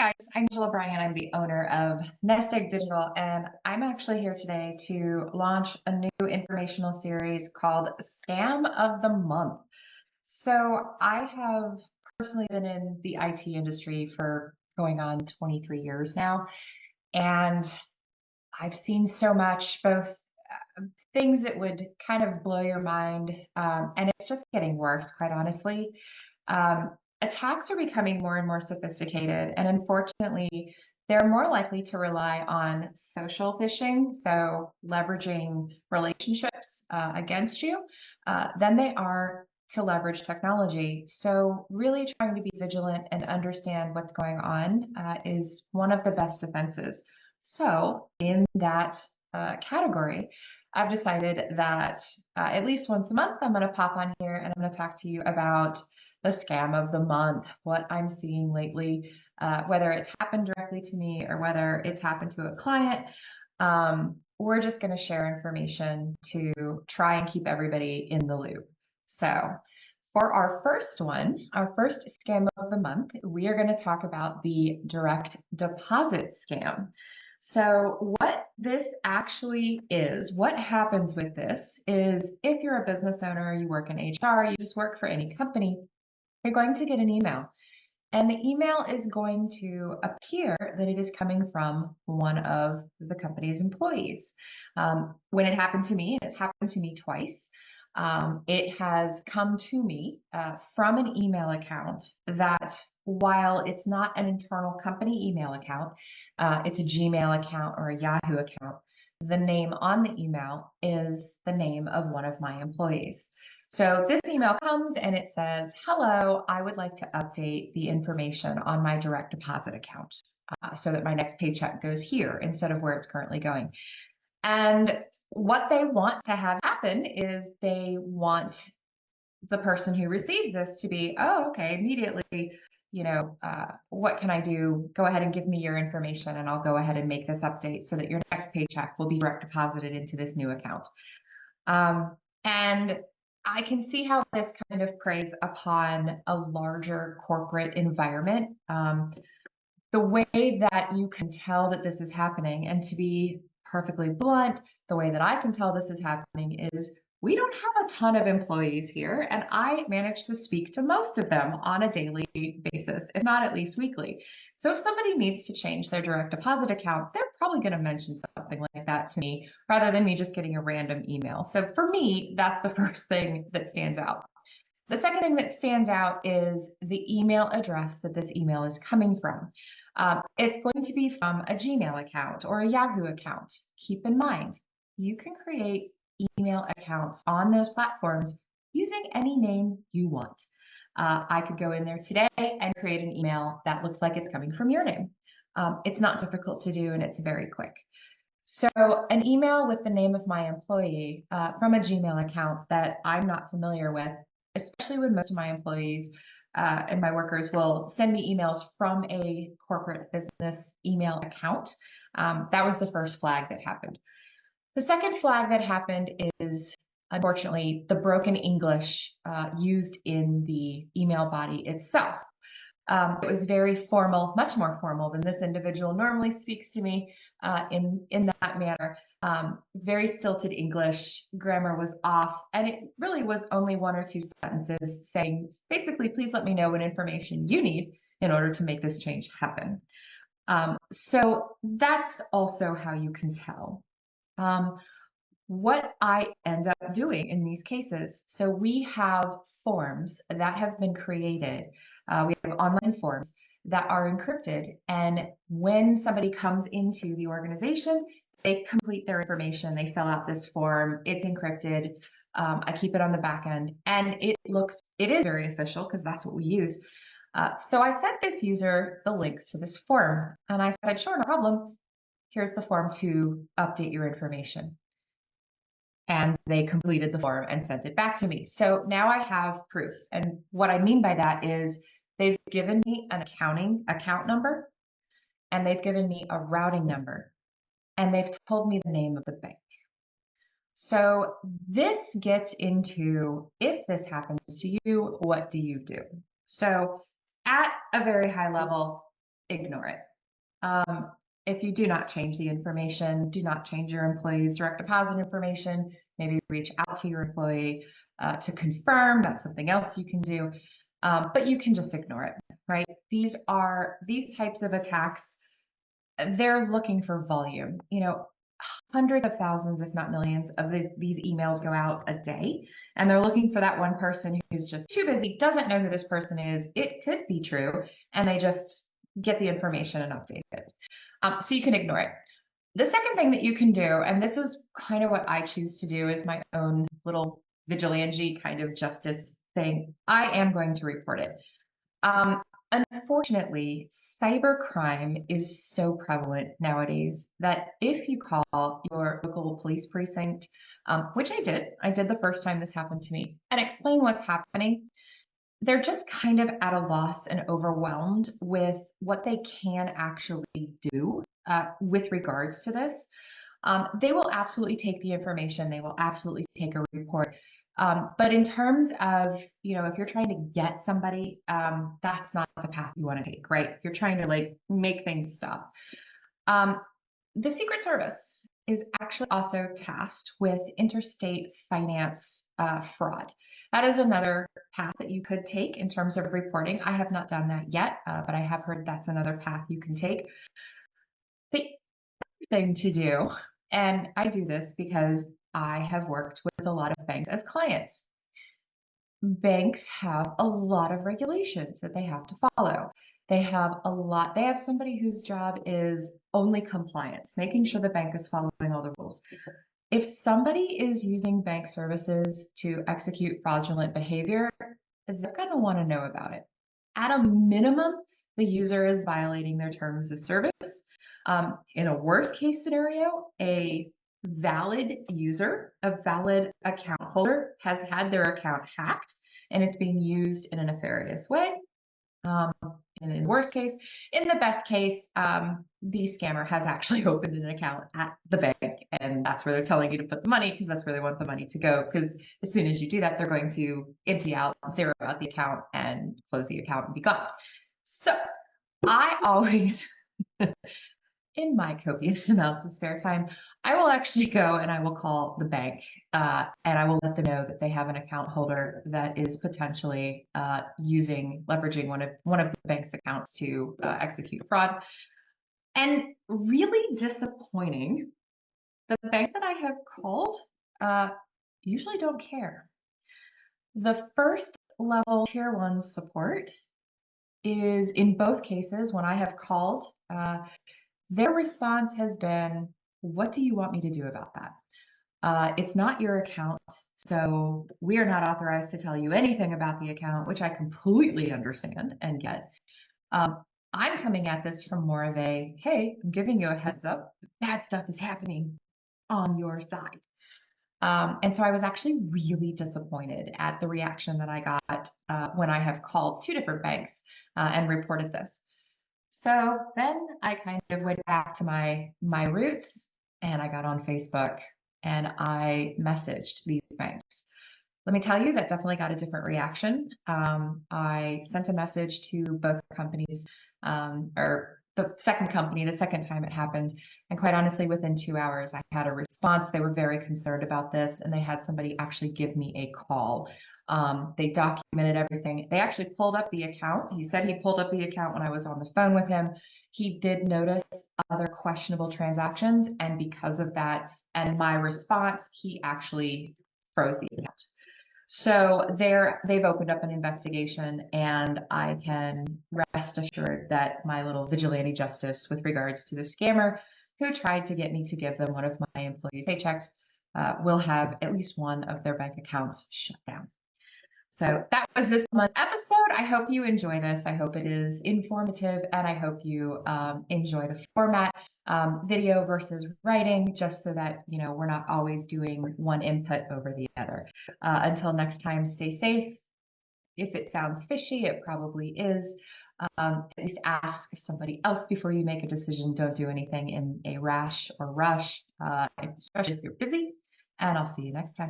Guys, I'm Angela Bryant. I'm the owner of Nest Egg Digital, and I'm actually here today to launch a new informational series called Scam of the Month. So I have personally been in the IT industry for going on 23 years now, and I've seen so much, both things that would kind of blow your mind, and it's just getting worse, quite honestly. Um, Attacks are becoming more and more sophisticated, and unfortunately, they're more likely to rely on social phishing, so leveraging relationships against you, than they are to leverage technology. So really trying to be vigilant and understand what's going on is one of the best defenses. So in that category, I've decided that at least once a month, I'm going to pop on here and I'm going to talk to you about the scam of the month, what I'm seeing lately, whether it's happened directly to me or whether it's happened to a client. We're just going to share information to try and keep everybody in the loop. So for our first one, our first scam of the month, we are going to talk about the direct deposit scam. So what this actually is, what happens with this is if you're a business owner, you work in HR, you just work for any company, you're going to get an email. And the email is going to appear that it is coming from one of the company's employees. When it happened to me, and it's happened to me twice, it has come to me from an email account that, while it's not an internal company email account, it's a Gmail account or a Yahoo account, the name on the email is the name of one of my employees. So this email comes and it says, hello, I would like to update the information on my direct deposit account so that my next paycheck goes here instead of where it's currently going. And what they want to have happen is they want the person who receives this to be, oh, okay, immediately, what can I do? Go ahead and give me your information and I'll go ahead and make this update so that your next paycheck will be direct deposited into this new account. And I can see how this kind of preys upon a larger corporate environment. The way that you can tell that this is happening, and to be perfectly blunt, the way that I can tell this is happening is we don't have a ton of employees here, and I manage to speak to most of them on a daily basis, if not at least weekly. So if somebody needs to change their direct deposit account, they're probably going to mention something like that to me rather than me just getting a random email. So for me, that's the first thing that stands out. The second thing that stands out is the email address that this email is coming from. It's going to be from a Gmail account or a Yahoo account. Keep in mind, you can create email accounts on those platforms using any name you want. I could go in there today and create an email that looks like it's coming from your name. It's not difficult to do and it's very quick. So an email with the name of my employee from a Gmail account that I'm not familiar with, especially when most of my employees and my workers will send me emails from a corporate business email account. That was the first flag that happened. The second flag that happened is, unfortunately, the broken English used in the email body itself. It was very formal, much more formal than this individual normally speaks to me in that manner. Very stilted English, grammar was off, and it really was only one or two sentences saying, basically, please let me know what information you need in order to make this change happen. So that's also how you can tell. What I end up doing in these cases, so we have forms that have been created. We have online forms that are encrypted, and when somebody comes into the organization, they complete their information, they fill out this form, it's encrypted. I keep it on the back end, and it is very official because that's what we use. So I sent this user the link to this form, and I said, sure, no problem. Here's the form to update your information. And they completed the form and sent it back to me. So now I have proof. And what I mean by that is they've given me an account number, and they've given me a routing number, and they've told me the name of the bank. So this gets into, if this happens to you, what do you do? So at a very high level, ignore it. If you do not change the information, do not change your employee's direct deposit information, maybe reach out to your employee to confirm. That's something else you can do. But you can just ignore it, right? These types of attacks, they're looking for volume. Hundreds of thousands, if not millions, of these emails go out a day, and they're looking for that one person who's just too busy, doesn't know who this person is. It could be true, and they just get the information and update it. So you can ignore it. The second thing that you can do, and this is kind of what I choose to do, is my own little vigilante kind of justice thing. I am going to report it. Unfortunately, cybercrime is so prevalent nowadays that if you call your local police precinct, which I did the first time this happened to me, and explain what's happening, they're just kind of at a loss and overwhelmed with what they can actually do with regards to this. They will absolutely take the information. They will absolutely take a report. But in terms of, if you're trying to get somebody, that's not the path you want to take, right? You're trying to make things stop. The Secret Service is actually also tasked with interstate finance fraud. That is another path that you could take in terms of reporting. I have not done that yet, but I have heard that's another path you can take. The thing to do, and I do this because I have worked with a lot of banks as clients. Banks have a lot of regulations that they have to follow. They have somebody whose job is only compliance, making sure the bank is following all the rules. If somebody is using bank services to execute fraudulent behavior, they're going to want to know about it. At a minimum, the user is violating their terms of service. In a worst case scenario, a valid user, a valid account holder has had their account hacked and it's being used in a nefarious way. And in the worst case, in the best case, the scammer has actually opened an account at the bank, and that's where they're telling you to put the money because that's where they want the money to go. Because as soon as you do that, they're going to empty out, zero out the account, and close the account and be gone. So I always, in my copious amounts of spare time, I will actually go and I will call the bank and I will let them know that they have an account holder that is potentially leveraging one of the bank's accounts to execute fraud. And really disappointing, the banks that I have called usually don't care. The first level tier 1 support is, in both cases, when I have called, their response has been, what do you want me to do about that? It's not your account, so we are not authorized to tell you anything about the account, which I completely understand and get. I'm coming at this from more of a, hey, I'm giving you a heads up, bad stuff is happening on your side. And so I was actually really disappointed at the reaction that I got when I have called 2 different banks and reported this. So then I kind of went back to my roots, and I got on Facebook and I messaged these banks. Let me tell you, that definitely got a different reaction. I sent a message to both companies, or the second company, the second time it happened. And quite honestly, within 2 hours, I had a response. They were very concerned about this, and they had somebody actually give me a call. They documented everything. They actually pulled up the account. He said he pulled up the account when I was on the phone with him. He did notice other questionable transactions, and because of that and my response, he actually froze the account. So they've opened up an investigation, and I can rest assured that my little vigilante justice with regards to the scammer who tried to get me to give them one of my employees' paychecks will have at least one of their bank accounts shut down. So that was this month's episode. I hope you enjoy this. I hope it is informative, and I hope you enjoy the format, video versus writing, just so that we're not always doing one input over the other. Until next time, stay safe. If it sounds fishy, it probably is. At least ask somebody else before you make a decision. Don't do anything in a rash or rush, especially if you're busy. And I'll see you next time.